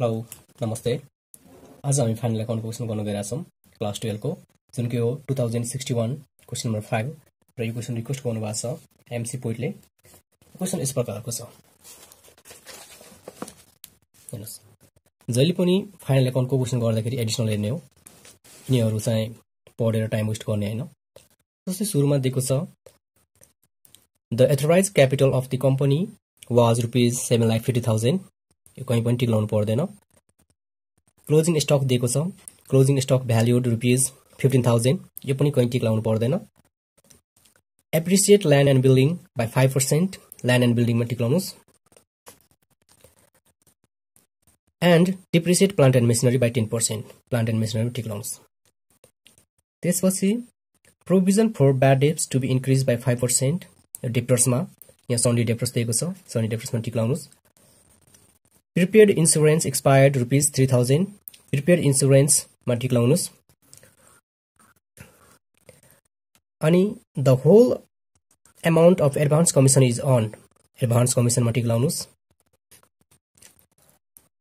Hello नमस्ते। आज हामी फाइनल अकाउन्ट क्वेसन गर्न गइरहेका छौं क्लास 12 को जुन कि हो 2061 क्वेसन नम्बर 5 र यो क्वेसन रिक्वेस्ट गर्नु भएको छ एमसी पोइटले। क्वेसन यस प्रकारको छ। हेर्नुस्, जहिले पनि फाइनल अकाउन्टको क्वेसन गर्दाखेरि एडिसनल हेर्ने हो। यिनीहरु चाहिँ पढेर टाइम वेस्ट गर्ने हैन। जस्तै सुरुमा दिएको छ the authorised capital of the company was ₹7,50,000। यो कहीं पनि टिक लाउनु पर्दैन। क्लोजिङ स्टक दिएको छ। Closing stock valued ₹15,000। यो पनि कहीं टिक लाउनु पर्दैन। Appreciate land and building by 5%। Land and बिल्डिङमा टिक लाउनुस्। And depreciate plant and machinery by 10%। Plant and मेसिनरीमा टिक लाउनुस्। त्यसपछि provision for bad debts to be increase by 5%। डेप्टर्समा यहाँ सन्डी डेप्टर्स दिएको छ। सन्डी डेप्टर्समा टिक लाउनुस्। Prepared insurance expired ₹3,000। प्रिपेयर्ड इन्स्योरेन्समा टिक लाउनुस्। अनि the whole amount of advance commission is earned. Advance कमिसनमा टिक लाउनुस्।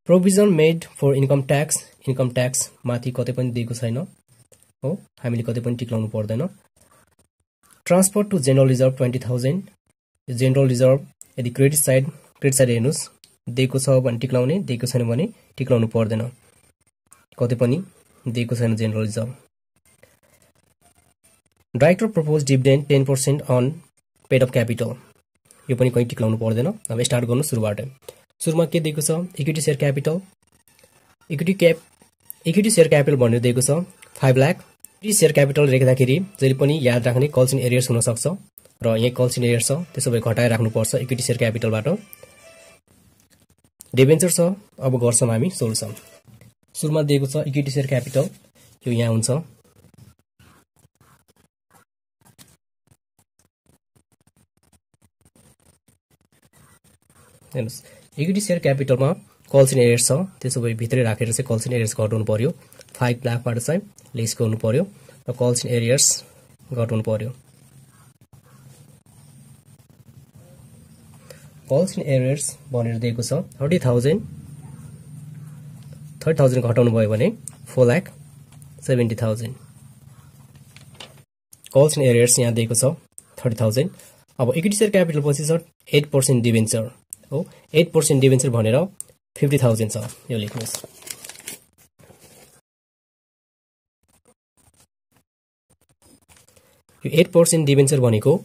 Provision made for income tax माथि कतै पनि दिएको छैन हो, हामीले कतै पनि टिक लाउनु पर्दैन। Transfer to general reserve 20,000। General reserve यदि क्रेडिट साइड हेर्नुस्, दिएको छ भने टिक लाउने, दिएको छैन भने टिक लाउनु पर्दैन। कतै पनि दिएको छैन general reserve. Director propose dividend 10% on paid of capital. यो पनि कहीं टिक लाउनु पर्दैन। अब स्टार्ट गर्नु सुरुबाट। सुरुमा के दिएको छ? Equity share capital. Equity share capital भनेर दिएको छ 5 लाख। इक्विटी शेयर क्यापिटल लेख्दाखेरि जहिले पनि याद राख्ने कल्स एन्ड एरियर्स हुन सक्छ र यहाँ कल्स एन्ड एरियर्स छ, त्यसो भए घटाएर राख्नु पर्छ इक्विटी शेयर क्यापिटलबाट। डिबेन्चर छ। अब गर्छौं हामी सोल्युसन। सुरुमा दिएको छ इक्विटी शेयर क्यापिटल, यो यहाँ हुन्छ। हेर्नुस्, इक्विटी शेयर क्यापिटलमा कल्स एन्ड एरियर्स छ, त्यसो भए भित्रै राखेर चाहिँ कल्स एन्ड एरियर्स घटाउनु पर्यो। 5 लाखबाट चाहिँ लेस गर्नु पर्यो र कल्स एन्ड एरियर्स घटाउनु पर्यो। कल्स एन्ड एरियर्स भनेर दिएको छ 30,000। 30,000 घटाउनु भयो भने 4,70,000। कल्स एन्ड एरियर्स यहाँ दिएको छ 30,000। अब इक्विटी शेयर क्यापिटल पछि छ 8% डिबेन्चर हो। 8% डिबेन्चर भनेर 50,000 छ, यो लेख्नुस्। यो 8% डिबेन्चर भनेको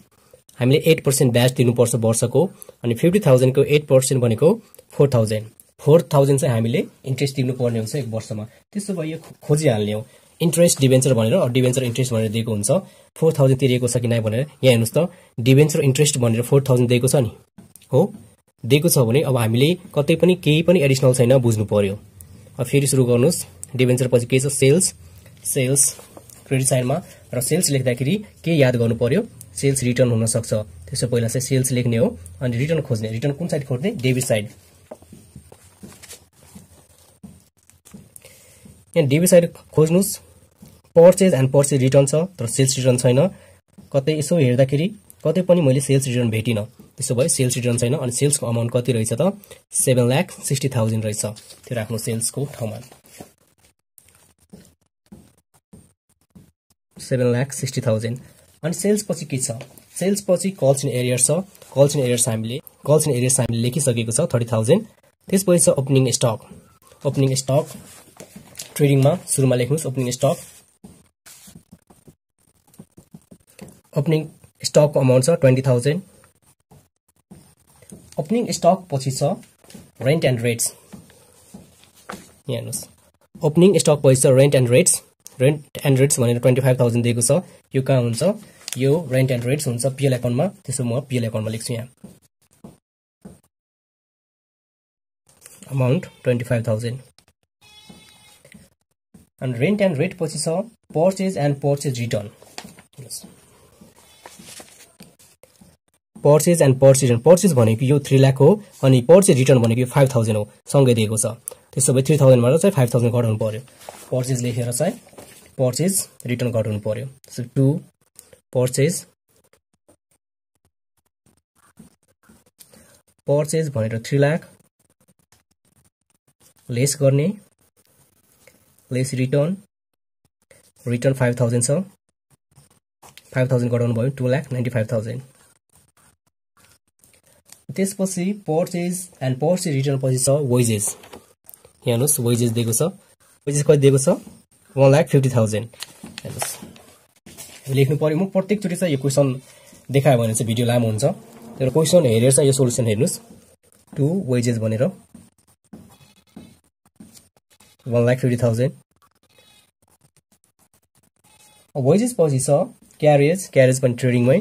हामीले 8% ब्याज दिनुपर्छ वर्षको, अनि 50,000 को 8% भनेको 4,000। 4,000 चाहिँ हामीले इन्ट्रेस्ट तिर्नुपर्ने हुन्छ एक वर्षमा। त्यसो भए यो खोजिहाल्ने हो इन्ट्रेस्ट डिबेन्चर भनेर, डिबेन्चर इन्ट्रेस्ट भनेर दिएको हुन्छ। 4,000 तिरेको छ कि नै भनेर यहाँ हेर्नुस् त, डिबेन्चर इन्ट्रेस्ट भनेर 4,000 दिएको छ नि हो। दिएको छ भने अब हामीले कतै पनि केही पनि एडिसनल छैन, बुझ्नु पर्यो। अब फेरि सुरु गर्नुस्। डिबेन्चर पछि के छ? सेल्स क्रेडिट साइडमा, र सेल्स लेख्दाखेरि के याद गर्नु पर्यो? सेल्स रिटर्न हुन सक्छ, त्यसो पहिला चाहिँ सेल्स लेख्ने हो अनि रिटर्न खोज्ने। रिटर्न कुन साइड खोज्ने? Debit side. यहाँ डेबिट साइड खोज्नुस्। पर्चेज एन्ड पर्चेज रिटर्न छ तर सेल्स रिटर्न छैन। कतै यसो हेर्दाखेरि कतै पनि मैले सेल्स रिटर्न भेटिन, त्यसो भए सेल्स रिटर्न छैन। अनि सेल्सको अमाउन्ट कति रहेछ त? 7,60,000 रहेछ। त्यो राख्नु सेल्सको ठाउँमा 7,60,000। अनि सेल्स पछि के छ? सेल्स पछि कल्स एन्ड एरियर्स छ। कल्स एन्ड एरियर्स हामीले लेखिसकेको छ 30,000। त्यसपछि छ ओपनिङ स्टक। ओपनिङ स्टक ट्रेडिङमा सुरुमा लेख्नुस् ओपनिङ स्टक। ओपनिङ स्टकको अमाउन्ट छ 20,000। ओपनिङ स्टक पछि छ रेन्ट एन्ड रेट्स। यहाँ हेर्नुस्, ओपनिङ स्टक पछि छ rent and rates. Rent and rates भनेर 25,000 दिएको छ। यो कहाँ हुन्छ? यो रेन्ट एन्ड रेट्स हुन्छ पिएल एकाउन्टमा, त्यसो म पिएल एकाउन्टमा लेख्छु। यहाँ अमाउन्ट 25,000। अनि रेन्ट एन्ड रेट पछि छ purchase and purchase return. Purchase and purchase return. Purchase भनेको यो 3 लाख हो, अनि पर्चेज रिटर्न भनेको यो 5,000 हो, सँगै दिएको छ। त्यसो भए 3,000 बाट चाहिँ 5,000 घटाउनु पर्यो। पर्चेज लेखेर चाहिँ पर्चेज रिटर्न घटाउनु पर्यो। सो टु पर्चेज भनेर 3 लाख लेस गर्ने, लेस रिटर्न 5000 छ, 5000 घटाउनु भयो 2,95,000। त्यसपछि पर्चेज एन्ड पर्चेज रिटर्न पछि छ वेजेस। यहाँ हेर्नुस् वेजेस दिएको छ, वेजेस कति दिएको छ 1,50,000। हेर्नुस् लेख्नु पर्यो। म प्रत्येक चोटी चाहिँ यो क्वेशन देखायो भने चाहिँ भिडियो लामो हुन्छ, तर क्वेशन हेरेर चाहिँ यो सोलुसन हेर्नुस्। टु वेजेस भनेर 1,50,000। वेजेस पछि छ क्यारेज, क्यारेज पनि ट्रेडिङमै,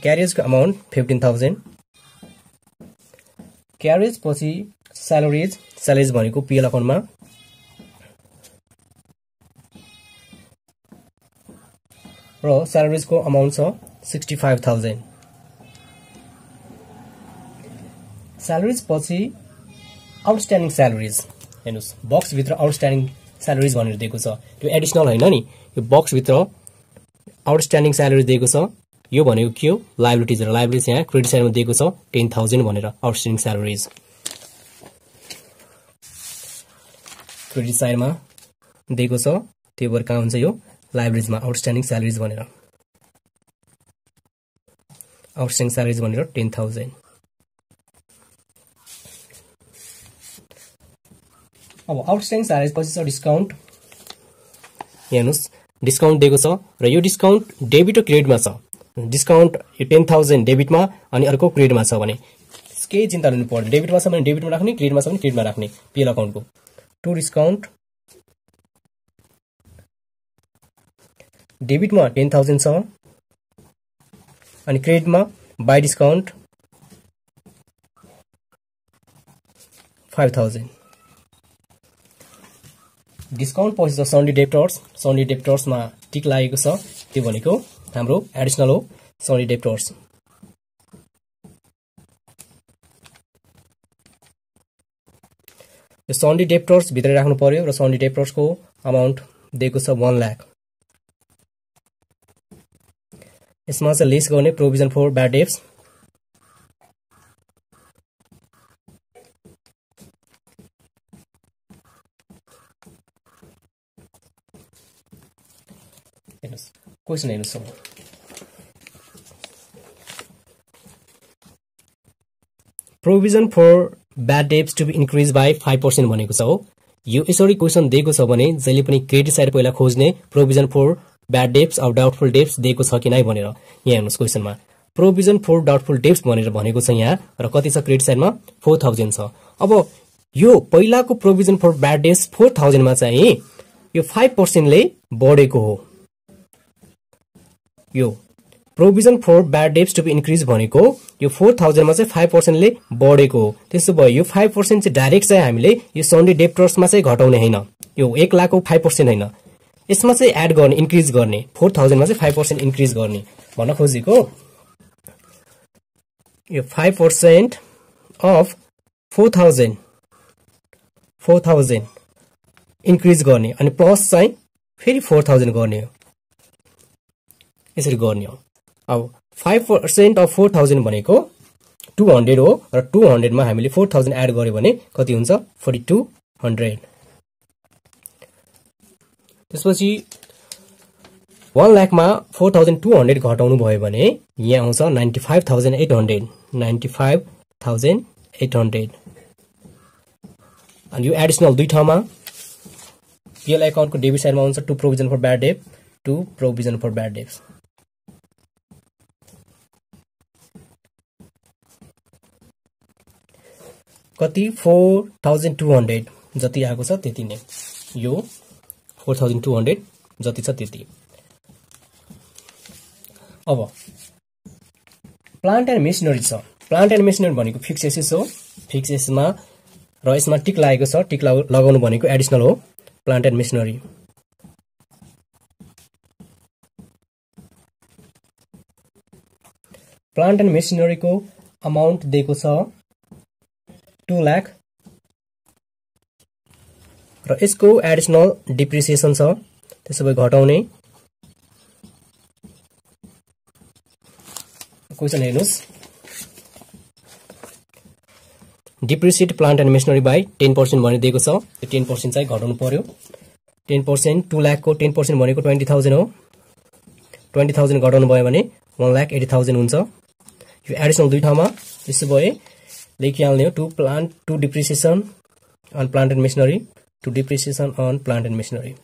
क्यारेजको अमाउन्ट 15,000। क्यारेज पछि स्यालेरिज, स्यालेरिज भनेको पिएल अकाउन्टमा, र स्यालेरिजको अमाउन्ट छ 65,000। स्यालेरिज पछि आउटस्ट्यान्डिङ स्यालेरिज। हेर्नुस् बक्सभित्र आउटस्ट्यान्डिङ स्यालेरिज भनेर दिएको छ, त्यो एडिसनल होइन नि, यो बक्सभित्र आउटस्ट्यान्डिङ स्यालेरिज दिएको छ। यो भनेको के हो लायबिलिटिज र लायबिलिटिज यहाँ क्रेडिट साइडमा दिएको छ 10,000 भनेर आउटस्ट्यान्डिङ स्यालेरिज। क्रेडिट साइडमा दिएको छ, त्यो भएर कहाँ हुन्छ यो लायबिलिटिजमा आउटस्ट्यान्डिङ स्यालेरिज भनेर, आउटस्ट्यान्डिङ स्यालेरिज भनेर 10,000। अब आउटस्ट्यान्डिङ स्यालेरिज पछि छ डिस्काउन्ट। हेर्नुस् डिस्काउन्ट दिएको छ र यो डिस्काउन्ट डेबिट र क्रेडिटमा छ। डिस्काउन्ट यो 10,000 डेबिटमा अनि अर्को क्रेडिटमा छ भने केही चिन्ता लिनु पर्दैन। डेबिटमा छ भने डेबिटमा राख्ने, क्रेडिटमा छ भने क्रेडिटमा राख्ने पिएल अकाउन्टको। टु डिस्काउन्ट डेबिटमा 10,000 छ अनि क्रेडिटमा बाई डिस्काउन्ट 5,000। डिस्काउन्ट पछि छ सन्डे डेप्टर्स। सन्डे डेप्टर्समा टिक लागेको छ, त्यो भनेको हाम्रो एडिसनल हो सन्डे डेप्टर्स। यो सन्डे डेप्टर्स भित्र राख्नु पर्यो र सन्डे डेप्टर्सको अमाउन्ट दिएको छ 1 लाख। यसमा चाहिँ लेस गर्ने प्रोभिजन फर ब्याड डेब्ट्स। हेर्नुस् क्वेशन हेर्नुस् provision for bad debts to be increase by 5% भनेको छ हो। यो यसरी क्वेशन दिएको छ भने जहिले पनि क्रेडिट साइड पहिला खोज्ने provision for bad debts of doubtful debts दिएको छ कि नै भनेर। यहाँ हेर्नुस् क्वेशनमा प्रोभिजन फर डाउटफुल डेब्ट्स भनेर भनेको छ यहाँ, र कति छ क्रेडिट साइडमा 4,000 छ। अब यो पहिलाको प्रोभिजन फर ब्याड डेब्ट्स 4,000 मा चाहिँ यो 5% ले बढेको हो। यो provision for bad debts to be increase भनेको यो 4,000 मा चाहिँ 5% ले बढेको हो। त्यसो भए यो 5% चाहिँ डाइरेक्ट चाहिँ हामीले यो सन्डे डेप्टर्समा चाहिँ घटाउने हैन, यो 1 लाखको 5% हैन, यसमा चाहिँ एड गर्ने इन्क्रिज गर्ने 4,000 मा चाहिँ 5% इन्क्रिज गर्ने भन्न खोजेको। यो 5% अफ 4,000 इन्क्रिज गर्ने अनि प्लस चाहिँ फेरि 4,000 गर्ने हो, यसरी गर्ने हो। अब 5% अफ 4,000 भनेको 200 हो र 200 मा हामीले 4,000 एड गर्यो भने कति हुन्छ 4,200। त्यसपछि 1 लाखमा 4,200 घटाउनु भयो भने यहाँ आउँछ 95,800 95,800। अनि यो एडिसनल दुई ठाउँमा पिएल अकाउन्टको डेबिट साइडमा हुन्छ टु प्रोभिजन फर ब्याड डेब्ट, to provision for bad debts. कति 4,200 जति आएको छ त्यति नै, यो 4,200 जति छ त्यति। अब प्लान्ट एन्ड मेसिनरी छ। प्लान्ट एन्ड मेसिनरी भनेको फिक्स एसेस हो, फिक्स एसेसमा र यसमा टिक लागेको छ, टिक लगाउनु भनेको एडिसनल हो plant and machinery. Plant and मेसिनरीको अमाउन्ट दिएको छ 2 लाख र यसको एडिसनल डिप्रिसिएसन छ, त्यसो भए घटाउने। क्वेशन हेर्नुस् depreciate plant and machinery by 10% भनिदिएको छ। त्यो 10% चाहिँ घटाउनु पर्यो। 10% 2 लाख को 10% भनेको 20,000 हो। 20,000 घटाउनु भयो भने 1,80,000 हुन्छ। यो एडिसनल दुई ठाउँमा त्यसो भए लेखिहाल्ने हो to depreciation on plant and machinery, to depreciation on plant and machinery.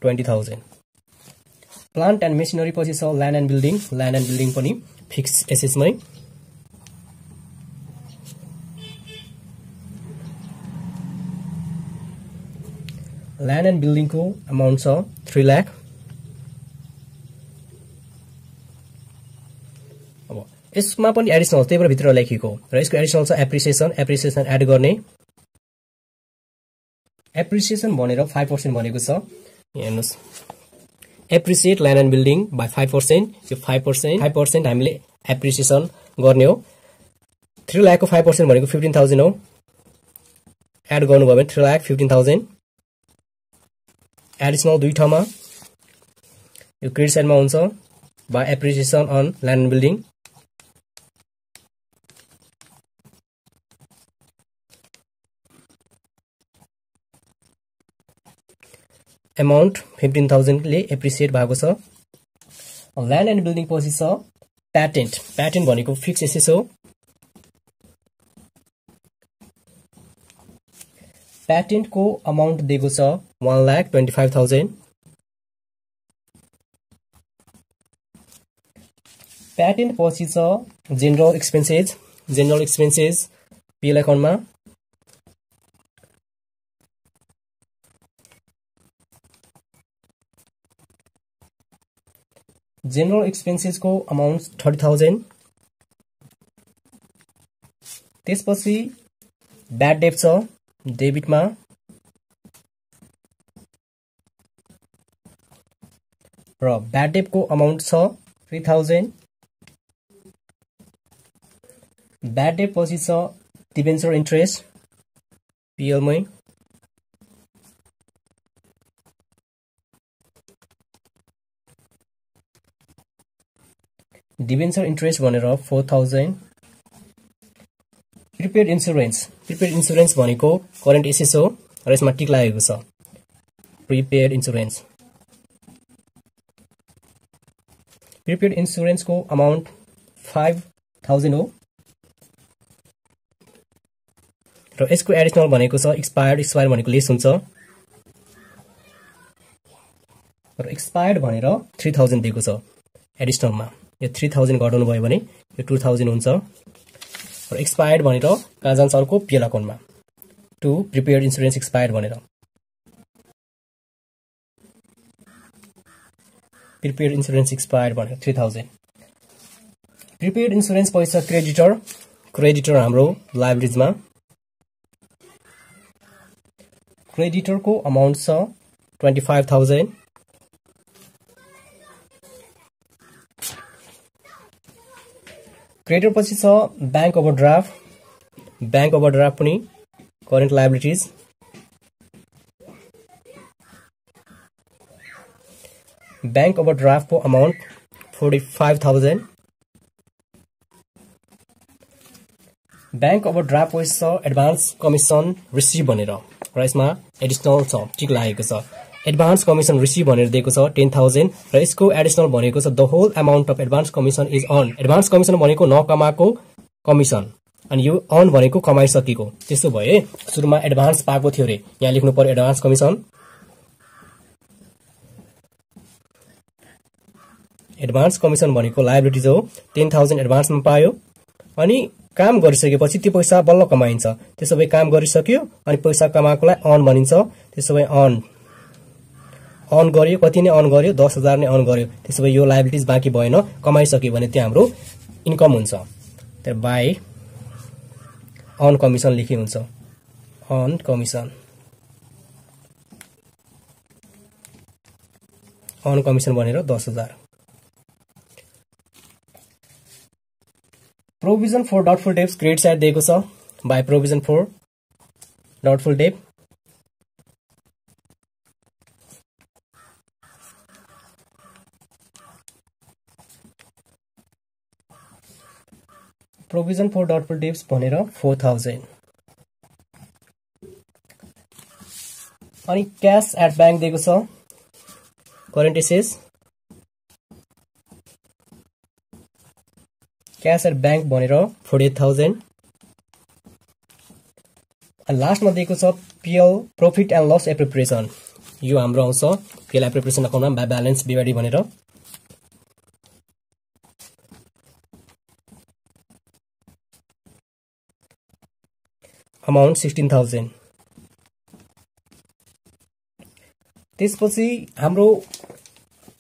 $20,000। Plant and machinery पछि छ land and building. Land and building पनि फिक्स एसेसमै। ल्यान्ड एन्ड बिल्डिङको अमाउन्ट छ 3 लाख। अब यसमा पनि एडिसनल त्यही भएर भित्र लेखिएको र यसको एडिसनल छ एप्रिसिएसन। एप्रिसिएसन एड गर्ने। एप्रिसिएसन भनेर 5% भनेको छ। हेर्नुस्, appreciate land and building by 5%। यो 5% हामीले एप्रिसिएसन गर्ने हो। 3 लाखको 5% भनेको 15,000 हो। एड गर्नुभयो भने 3 लाख 15,000। एडिसनल दुई ठाउँमा यो क्रेडिट साइडमा हुन्छ by appreciation on land and building. Amount 15,000 ले एप्रिसिएट भएको छ। ल्यान्ड एन्ड बिल्डिङ पछि छ प्याटेन्ट। प्याटेन्ट भनेको फिक्स एसेस हो। प्याटेन्टको अमाउन्ट दिएको छ 1,25,000। प्याटेन्ट पछि छ general expenses. General expenses PL एकाउन्टमा। जेनरल एक्सपेन्सेसको अमाउन्ट 30,000। त्यसपछि ब्याड डेट छ डेबिटमा। र ब्याड डेटको अमाउन्ट छ 3,000। ब्याड डेट पछि छ डिबेन्चर इन्ट्रेस्ट पीएलमै। डिबेन्चर इन्ट्रेस्ट भनेर 4,000। Prepaid insurance. प्रिपेड इन्सुरेन्स भनेको करेन्ट एसेस हो र यसमा टिक लागेको छ प्रिपेड इन्सुरेन्स। प्रिपेड इन्सुरेन्सको अमाउन्ट 5,000 हो। र यसको एडिसनल भनेको छ एक्सपायर्ड। एक्सपायर भनेको लेस हुन्छ र एक्सपायर्ड भनेर 3,000 दिएको छ एडिसनलमा। यो 3,000 घटाउनु भयो भने यो 2,000 हुन्छ। र एक्सपायर्ड भनेर कहाँ जान्छ अर्को पीएल अकाउन्टमा। टु प्रिपेयर्ड इन्सुरेन्स एक्सपायर्ड भनेर। प्रिपेयर्ड इन्सुरेन्स एक्सपायर्ड भनेर 3,000। प्रिपेयर्ड इन्सुरेन्स पैसा क्रेडिटर। क्रेडिटर हाम्रो लाइबिलिटिजमा। क्रेडिटरको अमाउन्ट छ 25,000। क्रेडिटर पछि छ ब्याङ्क ओभरड्राफ्ट। ब्याङ्क ओभरड्राफ्ट पनि करेन्ट लायबिलिटिज। ब्याङ्क ओभरड्राफ्टको अमाउन्ट 45,000। ब्याङ्क ओभरड्राफ्ट पछि छ एडभान्स कमिसन रिसिभ भनेर र यसमा एडिसनल छ टिक लागेको छ। एडभान्स कमिसन रिसिभ भनेर दिएको छ 10,000 र यसको एडिसनल भनेको छ the whole amount of advance commission is on. Advance commission भनेको नकमाएको कमिसन अनि यो अन भनेको कमाइसकेको। त्यसो भए सुरुमा एडभान्स पाएको थियो रे, यहाँ लेख्नु पर्यो एडभान्स कमिसन। एडभान्स कमिसन भनेको लायबिलिटिज हो। 10,000 एडभान्समा पायो अनि काम गरिसकेपछि त्यो पैसा बल्ल कमाइन्छ। त्यसो भए काम गरिसक्यो अनि पैसा कमाएकोलाई अन भनिन्छ। त्यसो भए अन गर्यो। कति नै अन गर्यो? 10,000 नै अन गर्यो। त्यसो भए यो लायबिलिटिज बाँकी भएन, कमाइसक्यो भने त्यो हाम्रो इन्कम हुन्छ। तर बाई अन कमिसन लेखि हुन्छ। On commission. अन कमिसन भनेर 10,000। Provision for doubtful debts credit side दिएको छ बाई प्रोभिजन फर डाउटफुल डेब्ट। प्रोभिजन फर डाउटफुल डेब्ट्स भनेर 4000 अनि क्याश एट बैंक दिएको छ current assets cash at bank भनेर 48000 अनि लास्टमा दिएको छ PL profit and loss appropriation यो हाम्रो आउँछ पीएल एप्रोप्रिएसन अकाउन्टमा ब्यालेन्स बिवाडी भनेर अमाउन्ट 16000 त्यसपछि हाम्रो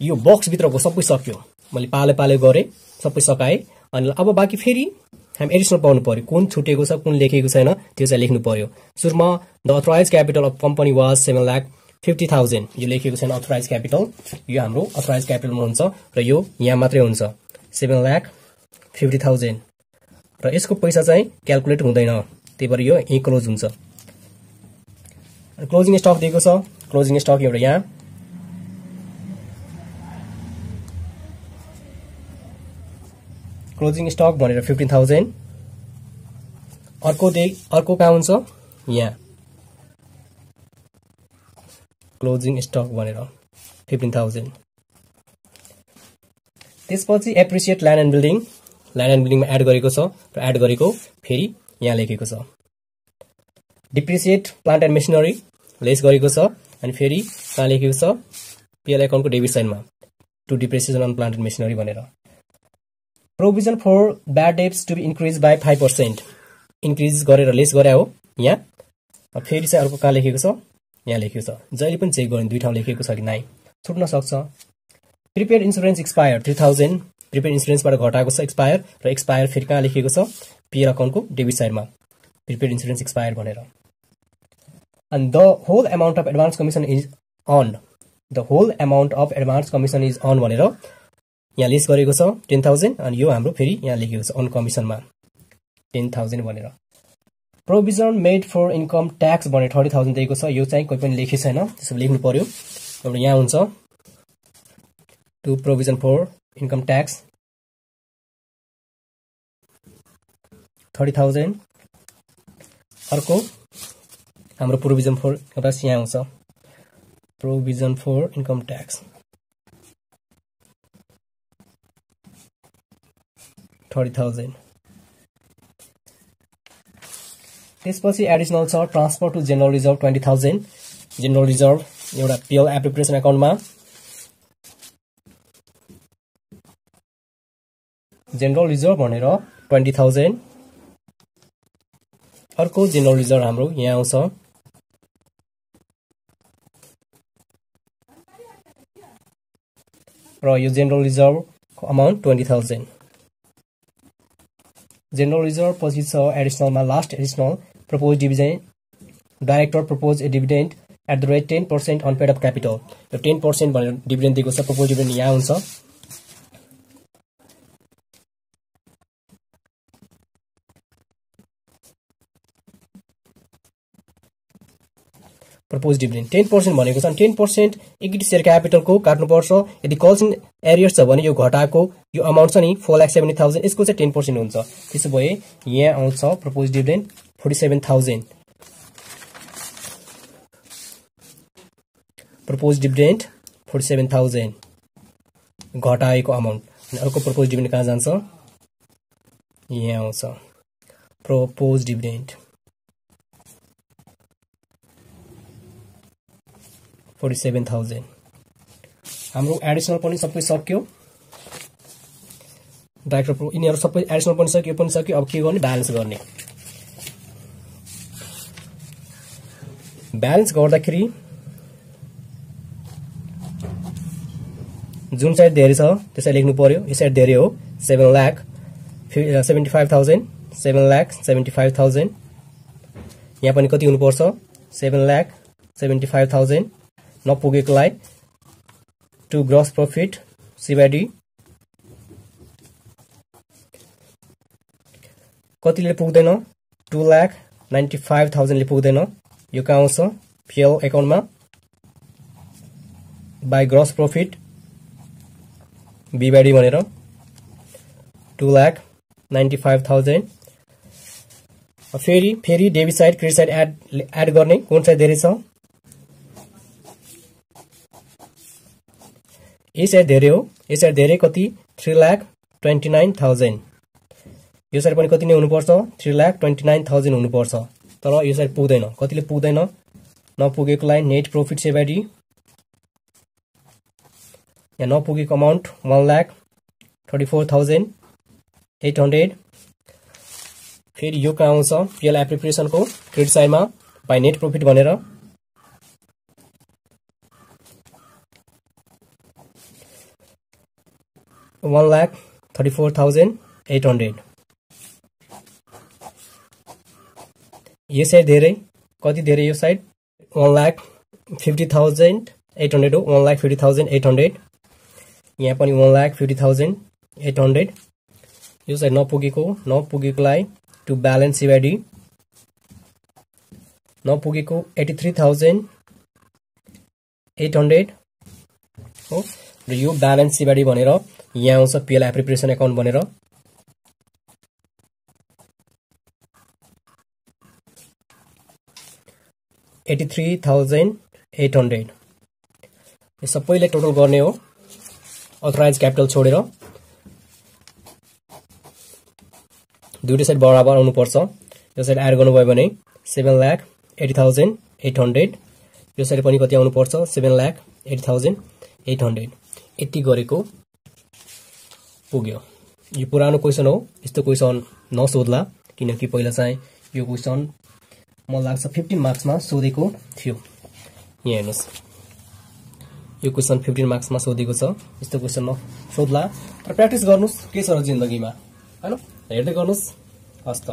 यो बक्स भित्रको सबै सक्यो मैले पाले गरे सबै सकाए अनि अब बाँकी फेरि हामी एडिसनल पाउनु पर्यो कुन छुटेको छ कुन लेखेको छैन त्यो चाहिँ लेख्नु पर्यो सुरुमा the authorise capital of company was 7,50,000 यो लेखेको छैन अथराइज क्यापिटल यो हाम्रो अथराइज क्यापिटलमा हुन्छ र यो यहाँ मात्रै हुन्छ 7,50,000 र यसको पैसा चाहिँ क्याल्कुलेट हुँदैन त्यही भएर यो यही क्लोज हुन्छ क्लोजिङ स्टक दिएको छ क्लोजिङ स्टक एउटा यहाँ क्लोजिङ स्टक भनेर 15,000 अर्को कहाँ हुन्छ यहाँ क्लोजिङ स्टक भनेर 15,000 त्यसपछि एप्रिसिएट ल्यान्ड एन्ड बिल्डिङमा एड गरेको छ र एड गरेको फेरि यहाँ लेखेको छ depreciate plant and machinery less गरेको छ अनि फेरि कहाँ लेखेको छ पीएल अकाउन्टको डेबिट साइडमा to depreciation on plant and machinery भनेर provision for bad debts to be increase by 5% increase गरेर लेस गरे हो यहाँ फेरि चाहिँ अर्को कहाँ लेखेको छ यहाँ लेखेको छ जहिले पनि चेक गर्ने दुई ठाउँ लेखेको छ कि नाइ छुट्न सक्छ प्रिपेड इन्सुरेन्स एक्सपायर 3000 प्रिपेड इन्सुरेन्सबाट घटाएको छ एक्सपायर र एक्सपायर फेरि कहाँ लेखेको छ पीएल अकाउन्टको डेबिट साइडमा प्रिपेड इन्सुरेन्स एक्सपायर भनेर and the whole amount of advance commission is on भनेर यहाँ लिस्ट गरेको छ 10,000 अनि यो हाम्रो फेरि यहाँ लेखेको छ अन कमिसनमा 10,000 भनेर provision made for income tax भनेर 30,000 दिएको छ यो चाहिँ कोही पनि लेखेको छैन त्यसो लेख्नु पर्यो एउटा यहाँ हुन्छ to provision for income tax 30,000 अर्को हाम्रो प्रोभिजन फर ट्याक्स यहाँ आउँछ प्रोभिजन फर इन्कम ट्याक्स 30,000 त्यसपछि एडिसनल छ transfer to general reserve 20,000 general reserve एउटा पीएल एप्रोप्रिएसन अकाउन्टमा जनरल रिजर्भ भनेर 20,000 अर्को जनरल रिजर्भ हाम्रो यहाँ आउँछ र यो जनरल रिजर्भको अमाउन्ट 20,000 जनरल रिजर्भ पछि छ एडिसनलमा last additional propose dividend director propose a dividend at the rate 10% on paid of capital यो 10% भनेर डिभिडेन्ड दिएको छ प्रपोज डिभिडेन्ड यहाँ हुन्छ प्रपोज डिभिडेन्ड 10% भनेको छ 10% इक्विटी शेयर क्यापिटलको काट्नुपर्छ यदि कल्स इन एरियर्स छ भने यो घटाएको यो अमाउन्ट छ नि 4,70,000 यसको चाहिँ 10% हुन्छ त्यसो भए यहाँ आउँछ प्रपोज डिभिडेन्ड 47,000 प्रपोज डिभिडेन्ड 47,000 घटाएको अमाउन्ट अनि अर्को प्रपोज डिभिडेन्ड कहाँ जान्छ यहाँ आउँछ प्रपोज डिभिडेन्ड 47,000 हाम्रो एडिसनल पनि सबै सक्यो डाइरेक्टर यिनीहरू सबै एडिसनल पनि सक्यो अब के गर्ने ब्यालेन्स गर्ने ब्यालेन्स गर्दाखेरि जुन साइड धेरै छ त्यसलाई लेख्नु पर्यो यो साइड धेरै हो 7,75,000 यहाँ पनि कति हुनुपर्छ 7,75,000 नपुगेकोलाई टु ग्रस प्रॉफिट सिवाइडी कतिले पुग्दैन 2,95,000 ले पुग्दैन यो कहाँ आउँछ पीएल अकाउन्टमा बाई ग्रस प्रॉफिट बिवाडी भनेर 2,00,000 95,000। फेरि debit side credit side add गर्ने कुन साइड धेरै छ ए साइड धेरै हो ए साइड धेरै कति 3,29,000 यो साइड पनि कति नै हुनुपर्छ 3,29,000 हुनुपर्छ तर यो साइड पुग्दैन कतिले पुग्दैन नपुगेकोलाई नेट प्रॉफिट सेवाडी यहाँ नपुगेको अमाउन्ट 1,34,800 फेरि यो कहाँ आउँछ पीएल एप्रोप्रिएसन को क्रेडिट साइडमा बाइ नेट प्रॉफिट भनेर 1,34,800 यो साइड धेरै कति धेरै यो साइड 1,50,800 हो 1,50,800 यहाँ पनि 1,50,800 यो साइड नपुगेकोलाई टु ब्यालेन्स सिवाडी नपुगेको 83,800 हो र यो ब्यालेन्स सिवाडी भनेर यहाँ आउँछ पीएल एप्रोप्रिएसन अकाउन्ट भनेर 83,800 यो सबैले टोटल गर्ने हो अथराइज क्यापिटल छोडेर दुईटै साइड बराबर आउनु पर्छ यो साइड एड गर्नुभयो भने 7,80,800 यो साइड पनि कति आउनु पर्छ 7,80,800 यति गरेको पुग्यो यो पुरानो क्वेशन हो यस्तो क्वेशन नसोध्ला किनकि पहिला चाहिँ यो क्वेशन मलाई लाग्छ 15 मार्क्समा सोधेको थियो यहाँ हेर्नुस् यो क्वेशन 15 मार्क्समा सोधेको छ यस्तो क्वेशन नसोध्ला तर प्र्याक्टिस गर्नुस् के छ र जिन्दगीमा हैन हेर्दै गर्नुस् हस्त